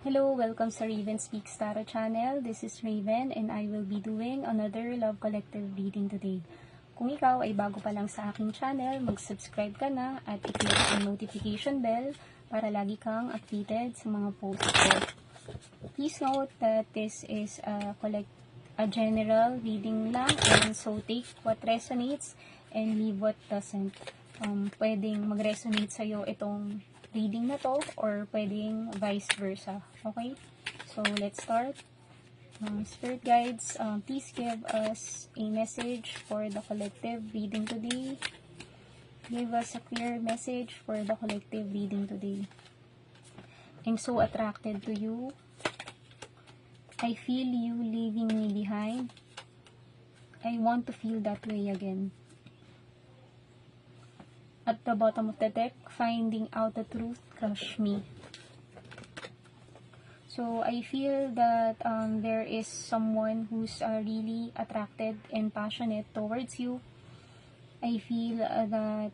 Hello, welcome sa Raven Speaks Tarot channel. This is Raven and I will be doing another Love Collective reading today. Kung ikaw ay bago pa lang sa aking channel, mag-subscribe ka na at i-click ang notification bell para lagi kang updated sa mga posts ko. Please note that this is a general reading lang, and so take what resonates and leave what doesn't. Pwedeng mag-resonate sa'yo itong reading na to or pwedeng vice versa. Okay? So, let's start. Spirit guides, please give us a message for the collective reading today. Give us a clear message for the collective reading today. I'm so attracted to you. I feel you leaving me behind. I want to feel that way again. At the bottom of the deck, finding out the truth, crush me. So, I feel that there is someone who's really attracted and passionate towards you. I feel that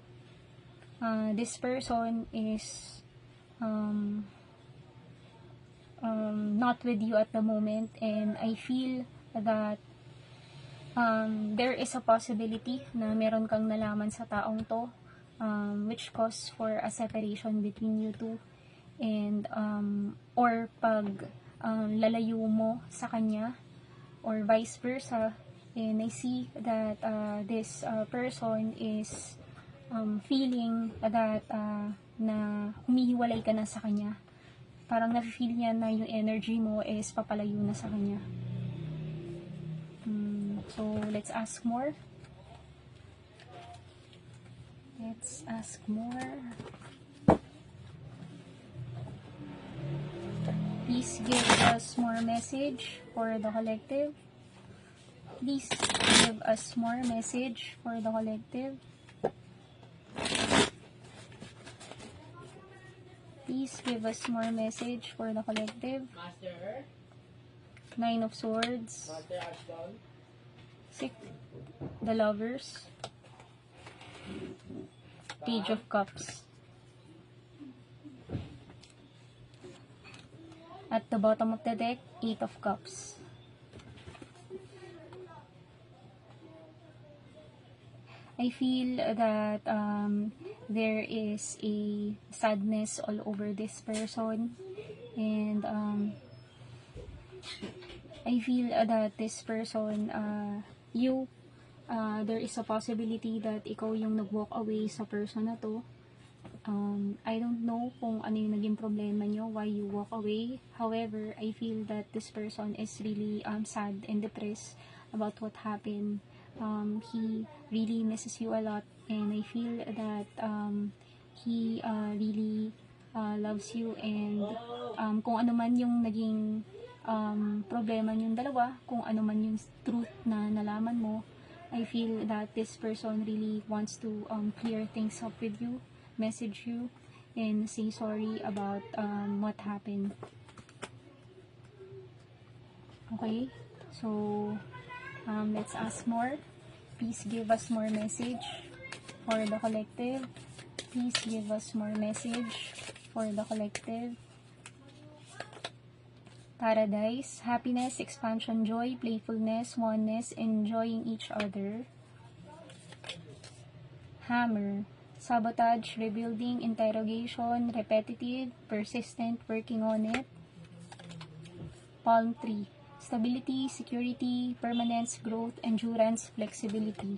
this person is not with you at the moment, and I feel that there is a possibility na meron kang nalaman sa taong to, which cause for a separation between you two, and or pag lalayo mo sa kanya or vice versa. And I see that this person is feeling that na humihiwalay ka na sa kanya. Parang na-feel niya na yung energy mo is papalayo na sa kanya. So let's ask more. Let's ask more. Please give us more message for the collective. Please give us more message for the collective. Please give us more message for the collective. Nine of Swords. The Lovers. Page of Cups. At the bottom of the deck, Eight of Cups. I feel that there is a sadness all over this person, and I feel that this person, there is a possibility that ikaw yung nag-walk away sa person na to. I don't know kung ano yung naging problema nyo, why you walk away. However, I feel that this person is really sad and depressed about what happened. He really misses you a lot, and I feel that he really loves you, and kung ano man yung naging problema niyong dalawa, kung ano man yung truth na nalaman mo, I feel that this person really wants to clear things up with you, message you, and say sorry about what happened. Okay, so let's ask more. Please give us more message for the collective. Please give us more message for the collective. Paradise, happiness, expansion, joy, playfulness, oneness, enjoying each other. Hammer, sabotage, rebuilding, interrogation, repetitive, persistent, working on it. Palm tree, stability, security, permanence, growth, endurance, flexibility.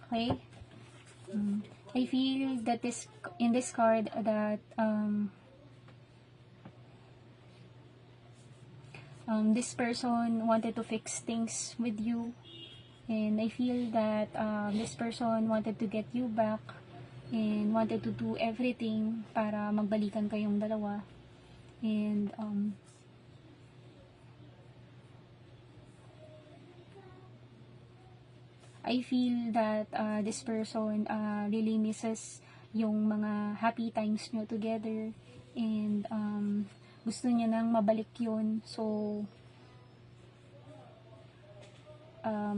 Okay? I feel that in this card that this person wanted to fix things with you, and I feel that this person wanted to get you back and wanted to do everything para magbalikan kayong dalawa. And I feel that this person really misses yung mga happy times nyo together, and gusto niya nang mabalik yun. So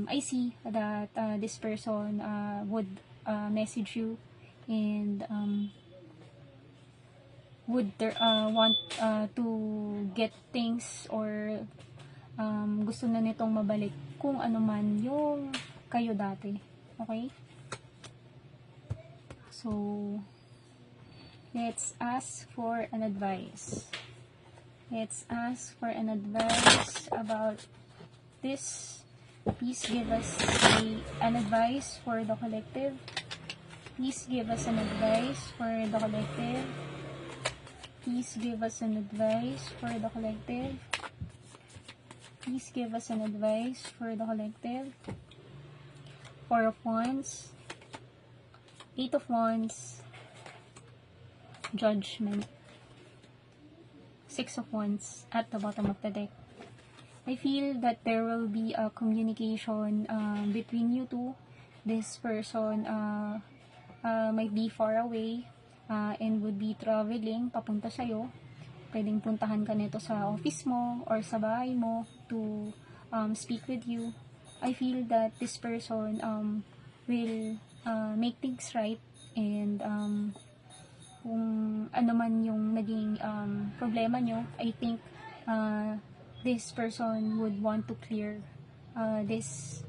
I see that this person would message you, and want to get things, or gusto na nitong mabalik kung ano man yung kayo dati. Okay? So, let's ask for an advice. Let's ask for an advice about this. Please give us an advice for the collective. Please give us an advice for the collective. Please give us an advice for the collective. Please give us an advice for the collective. Four of Wands, Eight of Wands, Judgment, Six of Wands at the bottom of the deck. I feel that there will be a communication between you two. This person might be far away and would be traveling papunta sa'yo. Pwedeng puntahan ka nito sa office mo or sa bahay mo to speak with you. I feel that this person will make things right, and kung ano man yung naging problema nyo, I think this person would want to clear this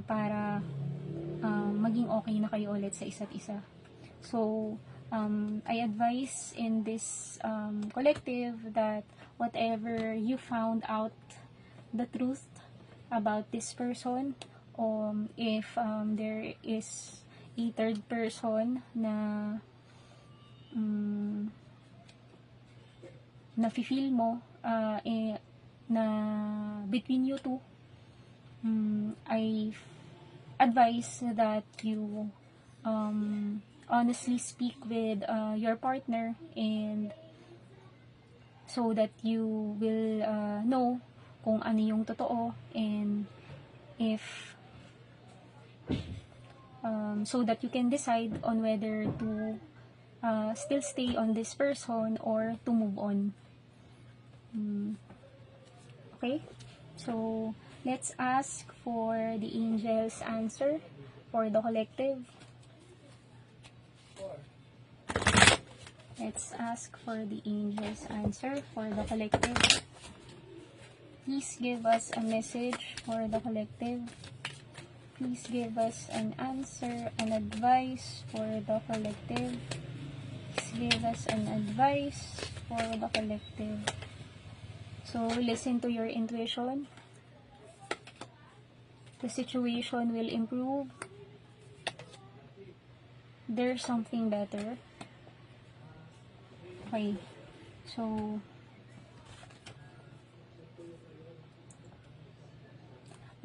para maging okay na kayo ulit sa isa't isa. So, I advise in this collective that whatever you found out the truth about this person, if there is a third person na nafe-feel mo na between you two, I advise that you honestly speak with your partner, and so that you will know kung ano yung totoo, and if so that you can decide on whether to still stay on this person or to move on. Okay, so let's ask for the angel's answer for the collective. Let's ask for the angel's answer for the collective. Please give us a message for the collective. Please give us an answer, an advice for the collective. Please give us an advice for the collective. So, listen to your intuition. The situation will improve. There's something better. Okay. So,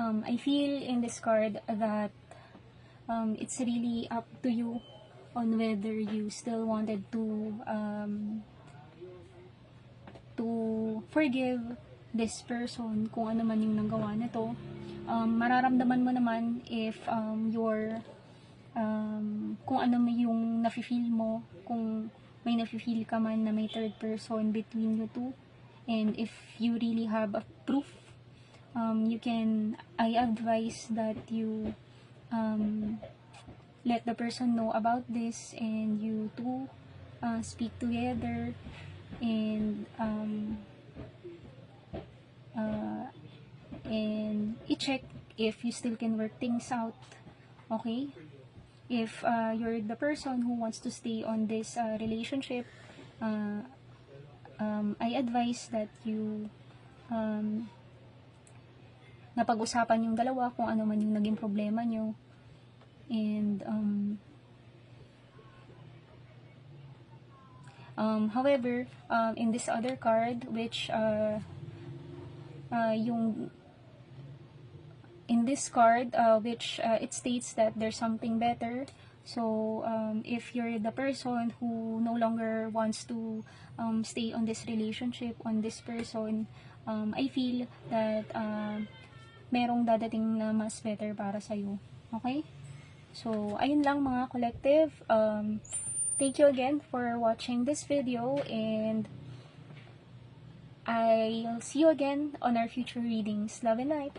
I feel in this card that it's really up to you on whether you still wanted to forgive this person, kung ano man yung nanggawa nito. Mararamdaman mo naman if kung ano yung nafe-feel mo, kung may nafe-feel ka man na may third person between you two, and if you really have a proof, I advise that you let the person know about this, and you two speak together, and i-check if you still can work things out. Okay? If you're the person who wants to stay on this relationship, I advise that you napag-usapan yung dalawa kung ano man yung naging problema nyo, and however, in this other card, which it states that there's something better. So if you're the person who no longer wants to stay on this relationship, on this person, I feel that merong dadating na mas better para sa'yo. Okay? So, ayun lang mga collective. Thank you again for watching this video, and I'll see you again on our future readings. Love and light!